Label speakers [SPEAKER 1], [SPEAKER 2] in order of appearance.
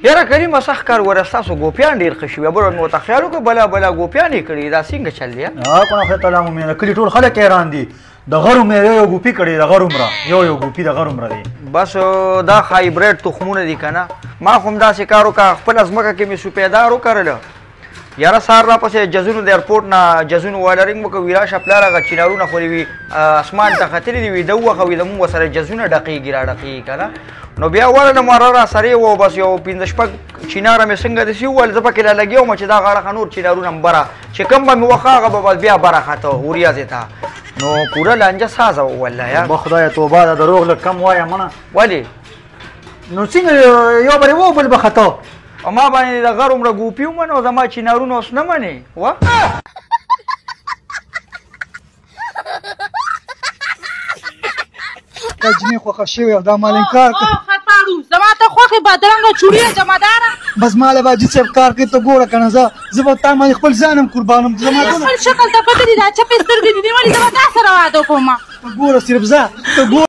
[SPEAKER 1] یاره کریمه سخت کار وره ستاسو ګوپیان ډېر ښه شوي بله نو ته خیال وکړه بلا ګوپیان یې کړي دا څنګه چل دی
[SPEAKER 2] کنه خدای تعالی مو د کلي ټول خلک حیران دي د غر عمره یو ګوپي کړی د غر عمره یو ګوپي د غر عمره دی
[SPEAKER 1] بس دا هایبریډ تخمونه دي که نه ما خو هم داسې کار وکړه خپله ځمکه کې مې سوپیدار وکرله یاره سهار راپسې جزونو د ایرپورټ نه جزونو وایلرینګ وکړه وي راشه پلار هغه چینارونه خو وي اسمان ته ختلي دي ویده ووخه وي زمونږ ورسره جزونه ډقېږي را ډقېږي که نه نو بیا ورله ماره را سرې وه بس یو پنځه شپږ چیناره مې څنګه داسې وویل زه پکې لا لګیا وم چې دا غاړه نور چینارونه هم بره چې کوم به مې وخه هغه به بس بیا بره خته وریاځې ته نو پوره لانجه سازه وه والله یا
[SPEAKER 2] خدایه توبه ده دروغ لږ کم وایه منه
[SPEAKER 1] ولې
[SPEAKER 2] نو څنګه یو برې و بل به خطا
[SPEAKER 1] ما باندې د غر عمره ګوپي ومنه او زما چینارونه اوس نه منې وه
[SPEAKER 2] دا جنې خوښه شوې او دا مال انکار
[SPEAKER 3] خطاړو زما ته خوښې بدرنګه چوړې جمعداره
[SPEAKER 2] بس ماله به حاجي صاحب کار کوي ته ګوره که نه زه به تا باندې خپل ځان هم قربانوم
[SPEAKER 3] خپل شکل ته پته دي دا چپې سترګې دي ولې زه به تا سره واده وکړم
[SPEAKER 2] ته ګوره صرف ته ګوره